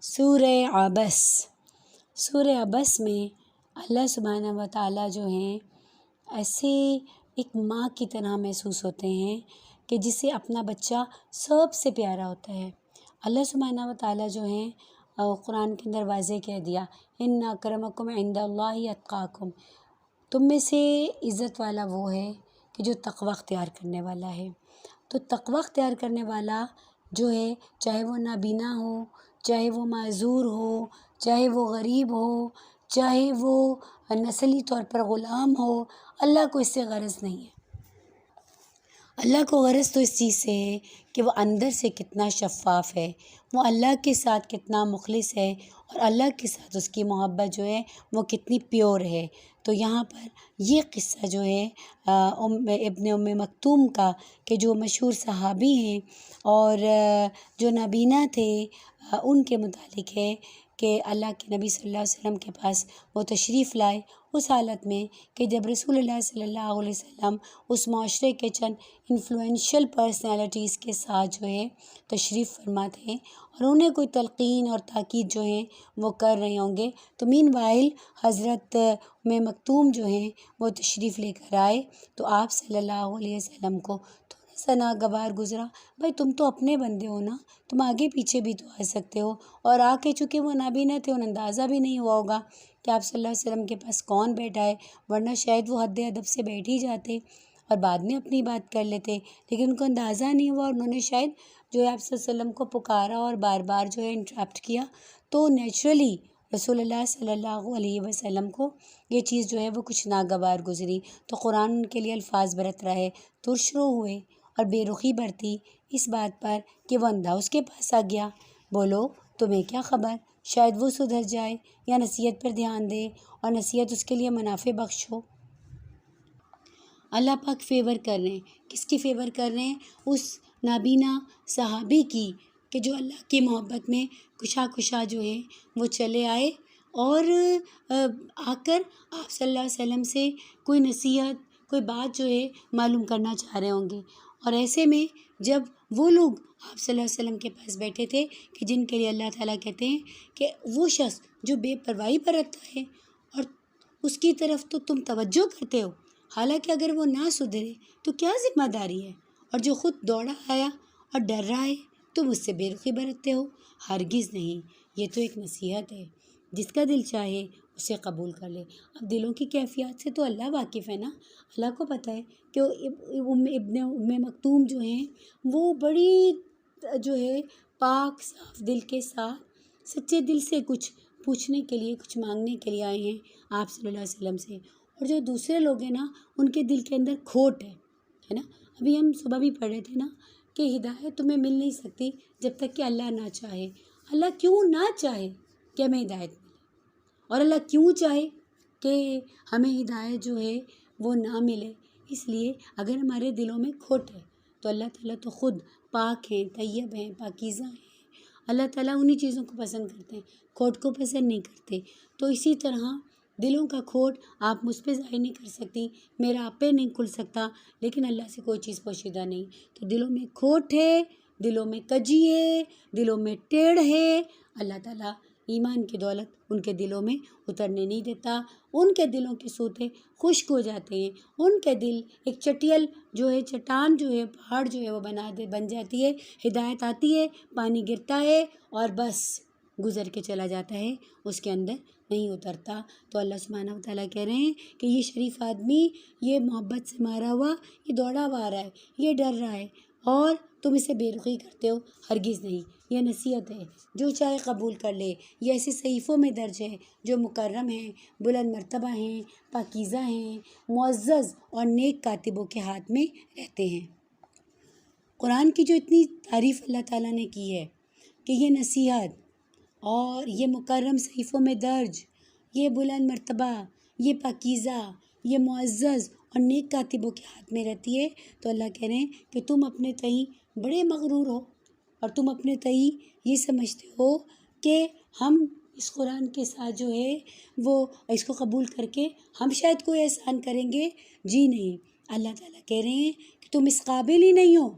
سورہ عبس۔ سورہ عبس میں اللہ سبحانہ و تعالیٰ جو ہیں ایسے ایک ماں کی طرح محسوس ہوتے ہیں کہ جسے اپنا بچہ سب سے پیارا ہوتا ہے۔ اللہ سبحانہ و تعالیٰ جو ہیں قرآن کے اندر واضح کہہ دیا، ان اکرمکم عند اللہ اتقاکم، تم میں سے عزت والا وہ ہے کہ جو تقوی اختیار کرنے والا ہے۔ تو تقوی اختیار کرنے والا جو ہے، چاہے وہ نابینا ہو، چاہے وہ معذور ہو، چاہے وہ غریب ہو، چاہے وہ نسلی طور پر غلام ہو، اللہ کو اس سے غرض نہیں ہے۔ اللہ کو غرض تو اس چیز سے ہے کہ وہ اندر سے کتنا شفاف ہے، وہ اللہ کے ساتھ کتنا مخلص ہے، اور اللہ کے ساتھ اس کی محبت جو ہے وہ کتنی پیور ہے۔ تو یہاں پر یہ قصہ جو ہے ابن مکتوم کا، کہ جو مشہور صحابی ہیں اور جو نابینا تھے، ان کے متعلق ہے کہ اللہ کے نبی صلی اللہ علیہ وسلم کے پاس وہ تشریف لائے اس حالت میں کہ جب رسول اللہ صلی اللہ علیہ وسلم اس معاشرے کے چند انفلوئنشل پرسنالٹیز کے ساتھ جو ہے تشریف فرما تھے، اور انہیں کوئی تلقین اور تاکید جو ہیں وہ کر رہے ہوں گے، تو مین وائل حضرت مکتوم جو ہیں وہ تشریف لے کر آئے، تو آپ صلی اللہ علیہ وسلم کو تھوڑا سا ناگوار گزرا، بھائی تم تو اپنے بندے ہو نا، تم آگے پیچھے بھی تو آ سکتے ہو، اور آ کے چونکہ وہ نابینا تھے، انہیں اندازہ بھی نہیں ہوا ہوگا کہ آپ صلی اللہ علیہ وسلم کے پاس کون بیٹھا ہے، ورنہ شاید وہ حد ادب سے بیٹھ ہی جاتے اور بعد میں اپنی بات کر لیتے، لیکن ان کو اندازہ نہیں ہوا، اور انہوں نے شاید جو ہے آپ صلی اللہ علیہ وسلم کو پکارا اور بار بار جو ہے انٹرپٹ کیا، تو نیچرلی رسول اللہ صلی اللہ علیہ وسلم کو یہ چیز جو ہے وہ کچھ ناگوار گزری، تو قرآن ان کے لیے الفاظ برت رہا ہے، ترشرو ہوئے اور بے رخی برتی اس بات پر کہ وہ اندھا اس کے پاس آ گیا، بولو تمہیں کیا خبر، شاید وہ سدھر جائے یا نصیحت پر دھیان دے اور نصیحت اس کے لیے منافع بخش ہو۔ اللہ پاک فیور کر رہے ہیں، کس کی فیور کر رہے ہیں؟ اس نابینا صحابی کی، کہ جو اللہ کی محبت میں کشا جو ہے وہ چلے آئے، اور آ کر آپ صلی اللہ علیہ وسلم سے کوئی نصیحت، کوئی بات جو ہے معلوم کرنا چاہ رہے ہوں گے، اور ایسے میں جب وہ لوگ آپ صلی اللہ علیہ وسلم کے پاس بیٹھے تھے، کہ جن کے لیے اللہ تعالیٰ کہتے ہیں کہ وہ شخص جو بے پرواہی برتتا ہے اور اس کی طرف تو تم توجہ کرتے ہو، حالانکہ اگر وہ نہ سدھرے تو کیا ذمہ داری ہے، اور جو خود دوڑا آیا اور ڈر رہا ہے تم اس سے بے رخی برتتے ہو، ہرگز نہیں۔ یہ تو ایک نصیحت ہے، جس کا دل چاہے اسے قبول کر لے۔ اب دلوں کی کیفیات سے تو اللہ واقف ہے نا، اللہ کو پتہ ہے کہ ابن مکتوم جو ہیں وہ بڑی جو ہے پاک صاف دل کے ساتھ سچے دل سے کچھ پوچھنے کے لیے، کچھ مانگنے کے لیے آئے ہیں آپ صلی اللہ علیہ وسلم سے، اور جو دوسرے لوگ ہیں نا ان کے دل کے اندر کھوٹ ہے نا۔ ابھی ہم صبح بھی پڑھ رہے تھے نا کہ ہدایت تمہیں مل نہیں سکتی جب تک کہ اللہ نہ چاہے۔ اللہ کیوں نہ چاہے کہ ہمیں ہدایت ملے، اور اللہ کیوں چاہے کہ ہمیں ہدایت جو ہے وہ نہ ملے؟ اس لیے اگر ہمارے دلوں میں کھوٹ ہے تو اللہ تعالیٰ تو خود پاک ہیں، طیب ہیں، پاکیزہ ہیں، اللہ تعالیٰ انہی چیزوں کو پسند کرتے ہیں، کھوٹ کو پسند نہیں کرتے۔ تو اسی طرح دلوں کا کھوٹ آپ مجھ پہ ظاہر نہیں کر سکتی، میرا آپ پہ نہیں کھل سکتا، لیکن اللہ سے کوئی چیز پوشیدہ نہیں۔ تو دلوں میں کھوٹ ہے، دلوں میں کجی ہے، دلوں میں ٹیڑھ ہے، اللہ تعالیٰ ایمان کی دولت ان کے دلوں میں اترنے نہیں دیتا، ان کے دلوں کے سوتے خشک ہو جاتے ہیں، ان کے دل ایک چٹیل جو ہے، چٹان جو ہے، پہاڑ جو ہے وہ بن جاتی ہے، ہدایت آتی ہے، پانی گرتا ہے اور بس گزر کے چلا جاتا ہے، اس کے اندر نہیں اترتا۔ تو اللہ سبحانہ و تعالیٰ کہہ رہے ہیں کہ یہ شریف آدمی، یہ محبت سے مارا ہوا، یہ دوڑا ہوا آ رہا ہے، یہ ڈر رہا ہے، اور تم اسے بے رخی کرتے ہو، ہرگز نہیں۔ یہ نصیحت ہے، جو چاہے قبول کر لے، یہ ایسے صحیفوں میں درج ہے جو مکرم ہیں، بلند مرتبہ ہیں، پاکیزہ ہیں، معزز اور نیک کاتبوں کے ہاتھ میں رہتے ہیں۔ قرآن کی جو اتنی تعریف اللہ تعالیٰ نے کی ہے کہ یہ نصیحت اور یہ مکرم صحیفوں میں درج، یہ بلند مرتبہ، یہ پاکیزہ، یہ معزز اور نیک کاتبوں کے ہاتھ میں رہتی ہے، تو اللہ کہہ رہے ہیں کہ تم اپنے تئیں بڑے مغرور ہو، اور تم اپنے تئیں یہ سمجھتے ہو کہ ہم اس قرآن کے ساتھ جو ہے وہ اس کو قبول کر کے ہم شاید کوئی احسان کریں گے۔ جی نہیں، اللہ تعالیٰ کہہ رہے ہیں کہ تم اس قابل ہی نہیں ہو،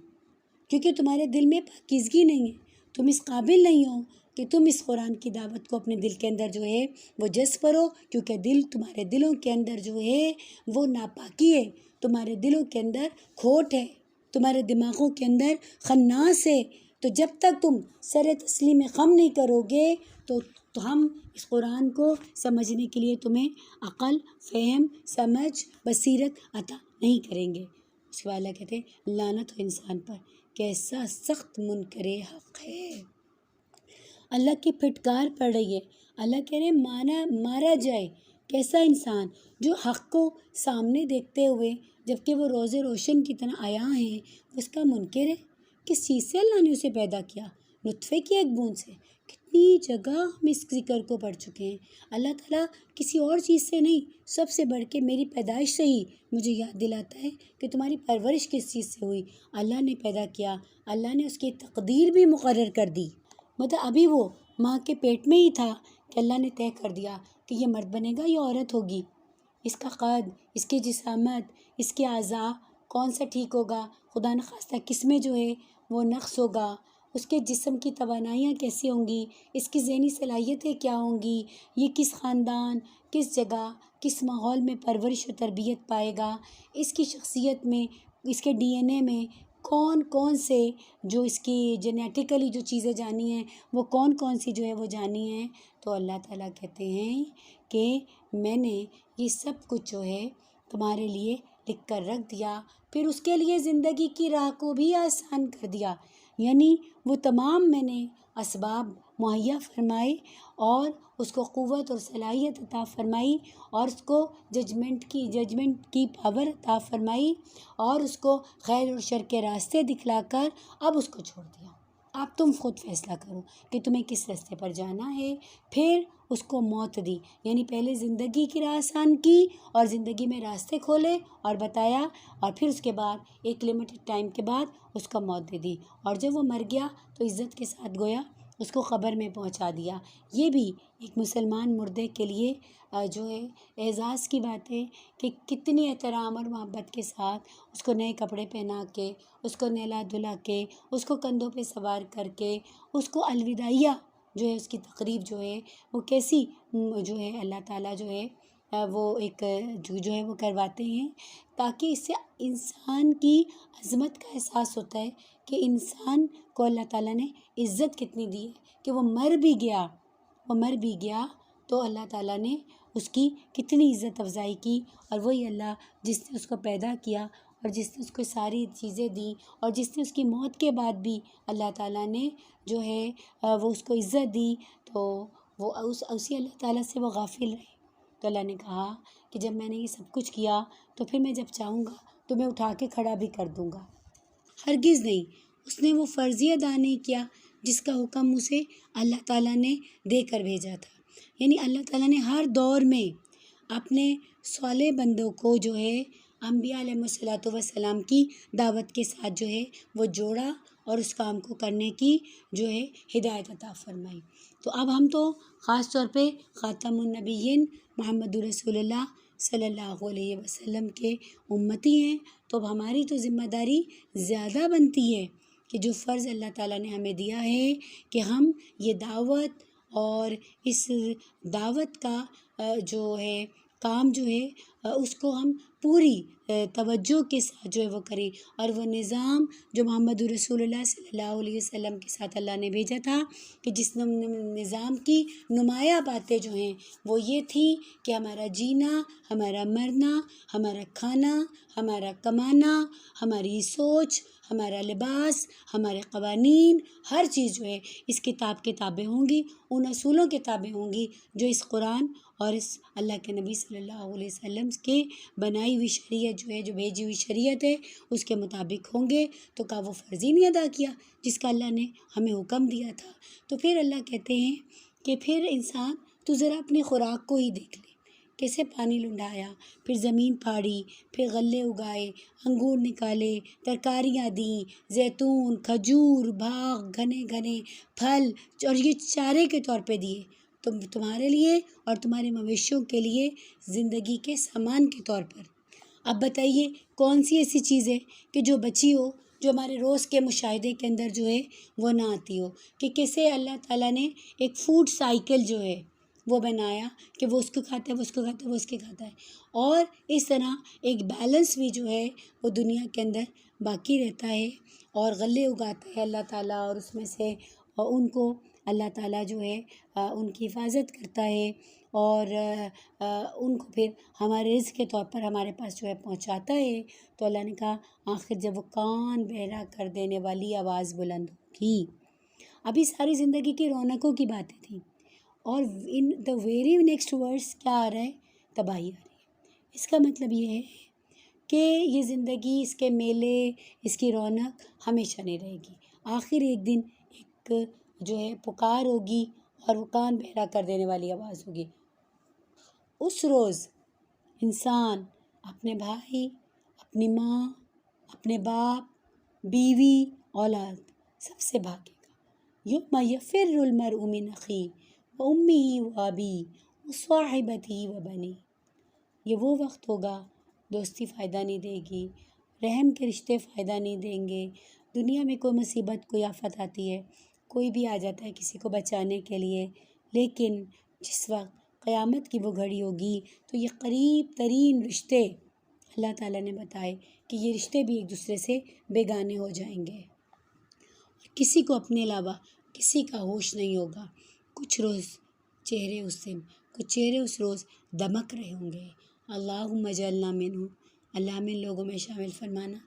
کیونکہ تمہارے دل میں پاکیزگی نہیں ہے، تم اس قابل نہیں ہو کہ تم اس قرآن کی دعوت کو اپنے دل کے اندر جو ہے وہ جذب کرو، کیونکہ تمہارے دلوں کے اندر جو ہے وہ ناپاکی ہے، تمہارے دلوں کے اندر کھوٹ ہے، تمہارے دماغوں کے اندر خناس ہے۔ تو جب تک تم سر تسلیم خم نہیں کرو گے تو ہم اس قرآن کو سمجھنے کے لیے تمہیں عقل، فہم، سمجھ، بصیرت عطا نہیں کریں گے۔ اس کے بعد اللہ کہتے ہیں لعنت ہو انسان پر، کیسا سخت منکر حق ہے۔ اللہ کی پھٹکار پڑ رہی ہے، اللہ کہہ رہے مارا جائے کیسا انسان جو حق کو سامنے دیکھتے ہوئے جبکہ وہ روز روشن کی طرح آیا ہے اس کا منکر ہے۔ کس چیز سے اللہ نے اسے پیدا کیا؟ نطفے کی ایک بوند سے۔ کتنی جگہ ہم اس ذکر کو پڑھ چکے ہیں۔ اللہ تعالیٰ کسی اور چیز سے نہیں، سب سے بڑھ کے میری پیدائش سے ہی مجھے یاد دلاتا ہے کہ تمہاری پرورش کس چیز سے ہوئی۔ اللہ نے پیدا کیا، اللہ نے اس کی تقدیر بھی مقرر کر دی، مطلب ابھی وہ ماں کے پیٹ میں ہی تھا کہ اللہ نے طے کر دیا کہ یہ مرد بنے گا، یہ عورت ہوگی۔ اس کا قد، اس کی جسامت، اس کے اعضاء کون سا ٹھیک ہوگا، خدا نخواستہ کس میں جو ہے وہ نقص ہوگا، اس کے جسم کی توانائیاں کیسی ہوں گی، اس کی ذہنی صلاحیتیں کیا ہوں گی، یہ کس خاندان، کس جگہ، کس ماحول میں پرورش و تربیت پائے گا، اس کی شخصیت میں، اس کے ڈی این اے میں کون کون سے جو اس کی جینیٹیکلی جو چیزیں جانی ہیں وہ کون کون سی جو ہے وہ جانی ہیں۔ تو اللہ تعالیٰ کہتے ہیں کہ میں نے یہ سب کچھ جو ہے تمہارے لیے لکھ کر رکھ دیا، پھر اس کے لیے زندگی کی راہ کو بھی آسان کر دیا، یعنی وہ تمام میں نے اسباب مہیا فرمائے اور اس کو قوت اور صلاحیت عطا فرمائی اور اس کو ججمنٹ کی پاور عطا فرمائی اور اس کو خیر اور شر کے راستے دکھلا کر اب اس کو چھوڑ دیا۔ اب تم خود فیصلہ کرو کہ تمہیں کس راستے پر جانا ہے۔ پھر اس کو موت دی، یعنی پہلے زندگی کی راہ آسان کی اور زندگی میں راستے کھولے اور بتایا، اور پھر اس کے بعد ایک لمیٹڈ ٹائم کے بعد اس کو موت دے دی، اور جب وہ مر گیا تو عزت کے ساتھ گویا اس کو قبر میں پہنچا دیا۔ یہ بھی ایک مسلمان مردے کے لیے جو ہے اعزاز کی بات ہے کہ کتنی احترام اور محبت کے ساتھ اس کو نئے کپڑے پہنا کے، اس کو نہلا دھلا کے، اس کو کندھوں پہ سوار کر کے، اس کو الوداعیہ جو ہے اس کی تقریب جو ہے وہ کیسی جو ہے اللہ تعالیٰ جو ہے وہ ایک جو ہے وہ کرواتے ہیں، تاکہ اس سے انسان کی عظمت کا احساس ہوتا ہے کہ انسان کو اللہ تعالیٰ نے عزت کتنی دی ہے کہ وہ مر بھی گیا تو اللہ تعالیٰ نے اس کی کتنی عزت افزائی کی، اور وہی اللہ جس نے اس کو پیدا کیا اور جس نے اس کو ساری چیزیں دیں اور جس نے اس کی موت کے بعد بھی اللہ تعالیٰ نے جو ہے وہ اس کو عزت دی، تو وہ اسی اللہ تعالیٰ سے وہ غافل رہے۔ تو اللہ نے کہا کہ جب میں نے یہ سب کچھ کیا تو پھر میں جب چاہوں گا تو میں اٹھا کے کھڑا بھی کر دوں گا۔ ہرگز نہیں، اس نے وہ فرض ادا نہیں کیا جس کا حکم اسے اللہ تعالیٰ نے دے کر بھیجا تھا۔ یعنی اللہ تعالیٰ نے ہر دور میں اپنے صالح بندوں کو جو ہے انبیاء علیہ الصلوۃ والسلام کی دعوت کے ساتھ جو ہے وہ جوڑا اور اس کام کو کرنے کی جو ہے ہدایت عطا فرمائی۔ تو اب ہم تو خاص طور پہ خاتم النبیین محمد رسول اللہ صلی اللہ علیہ وسلم کے امتی ہیں، تو اب ہماری تو ذمہ داری زیادہ بنتی ہے کہ جو فرض اللہ تعالیٰ نے ہمیں دیا ہے کہ ہم یہ دعوت اور اس دعوت کا جو ہے کام جو ہے اس کو ہم پوری توجہ کے ساتھ جو ہے وہ کریں، اور وہ نظام جو محمد رسول اللہ صلی اللہ علیہ وسلم کے ساتھ اللہ نے بھیجا تھا، کہ جس نظام کی نمایاں باتیں جو ہیں وہ یہ تھیں کہ ہمارا جینا، ہمارا مرنا، ہمارا کھانا، ہمارا کمانا، ہماری سوچ، ہمارا لباس، ہمارے قوانین، ہر چیز جو ہے اس کتاب کے تابع ہوں گی، ان اصولوں کے تابع ہوں گی جو اس قرآن اور اس اللہ کے نبی صلی اللہ علیہ وسلم کے بنائی ہوئی شریعت جو ہے، جو بھیجی ہوئی شریعت ہے، اس کے مطابق ہوں گے۔ تو کا وہ فرض ہی نہیں ادا کیا جس کا اللہ نے ہمیں حکم دیا تھا؟ تو پھر اللہ کہتے ہیں کہ پھر انسان تو ذرا اپنی خوراک کو ہی دیکھ لے، کیسے پانی لنڈایا، پھر زمین پھاڑی، پھر غلے اگائے، انگور نکالے، ترکاریاں دیں، زیتون، کھجور، باغ، گھنے گھنے پھل، اور یہ چارے کے طور پہ دیے تمہارے لیے اور تمہارے مویشیوں کے لیے زندگی کے سامان کے طور پر۔ اب بتائیے کون سی ایسی چیز ہے کہ جو بچی ہو جو ہمارے روز کے مشاہدے کے اندر جو ہے وہ نہ آتی ہو، کہ کیسے اللہ تعالیٰ نے ایک فوڈ سائیکل جو ہے وہ بنایا کہ وہ اس کو کھاتا ہے، وہ اس کو کھاتا ہے، وہ اس کے کھاتا ہے، اور اس طرح ایک بیلنس بھی جو ہے وہ دنیا کے اندر باقی رہتا ہے، اور غلے اگاتا ہے اللہ تعالیٰ، اور اس میں سے ان کو اللہ تعالیٰ جو ہے ان کی حفاظت کرتا ہے، اور ان کو پھر ہمارے رزق کے طور پر ہمارے پاس جو ہے پہنچاتا ہے۔ تو اللہ نے کہا آخر جب وہ کان بہرا کر دینے والی آواز بلند ہوگی۔ ابھی ساری زندگی کی رونقوں کی باتیں تھیں، اور ان دا ویری نیکسٹ ورڈس کیا آ رہا ہے؟ تباہی آ رہی ہے۔ اس کا مطلب یہ ہے کہ یہ زندگی، اس کے میلے، اس کی رونق ہمیشہ نہیں رہے گی۔ آخر ایک دن ایک جو ہے پکار ہوگی، اور وہ کان بہرا کر دینے والی آواز ہوگی۔ اس روز انسان اپنے بھائی، اپنی ماں، اپنے باپ، بیوی، اولاد سب سے بھاگے گا۔ یوم یفر المرء من اخیہ وامہ وابیہ وصاحبتہ وبنیہ۔ یہ وہ وقت ہوگا، دوستی فائدہ نہیں دے گی، رحم کے رشتے فائدہ نہیں دیں گے۔ دنیا میں کوئی مصیبت، کوئی آفت آتی ہے، کوئی بھی آ جاتا ہے کسی کو بچانے کے لیے، لیکن جس وقت قیامت کی وہ گھڑی ہوگی تو یہ قریب ترین رشتے اللہ تعالیٰ نے بتائے کہ یہ رشتے بھی ایک دوسرے سے بیگانے ہو جائیں گے، کسی کو اپنے علاوہ کسی کا ہوش نہیں ہوگا۔ کچھ چہرے اس روز دمک رہے ہوں گے۔ اللہم اجعلنا منہم، اللہ ہمیں لوگوں میں شامل فرمانا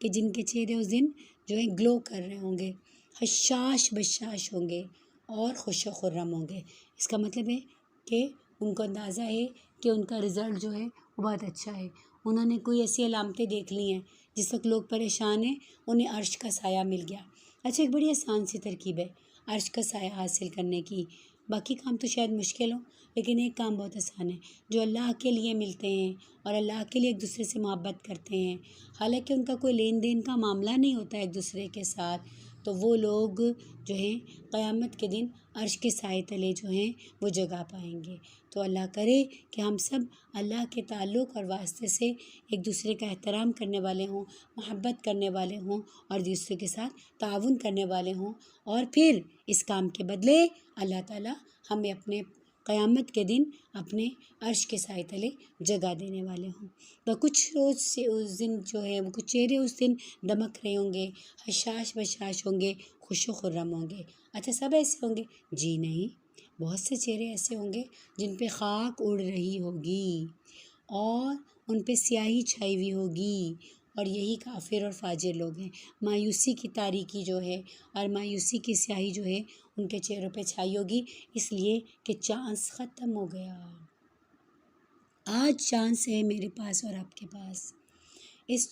کہ جن کے چہرے اس دن جو ہے گلو کر رہے ہوں گے، حشاش بشاش ہوں گے اور خوش و خرم ہوں گے۔ اس کا مطلب ہے کہ ان کو اندازہ ہے کہ ان کا رزلٹ جو ہے وہ بہت اچھا ہے۔ انہوں نے کوئی ایسی علامتیں دیکھ لی ہیں، جس وقت لوگ پریشان ہیں انہیں عرش کا سایہ مل گیا۔ اچھا، ایک بڑی آسان سی ترکیب ہے عرش کا سایہ حاصل کرنے کی۔ باقی کام تو شاید مشکل ہو، لیکن ایک کام بہت آسان ہے، جو اللہ کے لیے ملتے ہیں اور اللہ کے لیے ایک دوسرے سے محبت کرتے ہیں، حالانکہ ان کا کوئی لین دین کا معاملہ نہیں ہوتا ہے ایک دوسرے کے ساتھ، تو وہ لوگ جو ہیں قیامت کے دن عرش کے سائے تلے جو ہیں وہ جگہ پائیں گے۔ تو اللہ کرے کہ ہم سب اللہ کے تعلق اور واسطے سے ایک دوسرے کا احترام کرنے والے ہوں، محبت کرنے والے ہوں، اور دوسرے کے ساتھ تعاون کرنے والے ہوں، اور پھر اس کام کے بدلے اللہ تعالیٰ ہمیں اپنے قیامت کے دن اپنے عرش کے سائے تلے جگہ دینے والے ہوں۔ تو کچھ روز سے اس دن جو ہے وہ کچھ چہرے اس دن دمک رہے ہوں گے، حشاش بشاش ہوں گے، خوش و خرم ہوں گے۔ اچھا، سب ایسے ہوں گے؟ جی نہیں، بہت سے چہرے ایسے ہوں گے جن پہ خاک اڑ رہی ہوگی اور ان پہ سیاہی چھائی ہوئی ہوگی، اور یہی کافر اور فاجر لوگ ہیں۔ مایوسی کی تاریکی جو ہے اور مایوسی کی سیاہی جو ہے ان کے چہروں پہ چھائی ہوگی، اس لیے کہ چانس ختم ہو گیا۔ آج چانس ہے میرے پاس اور آپ کے پاس، اس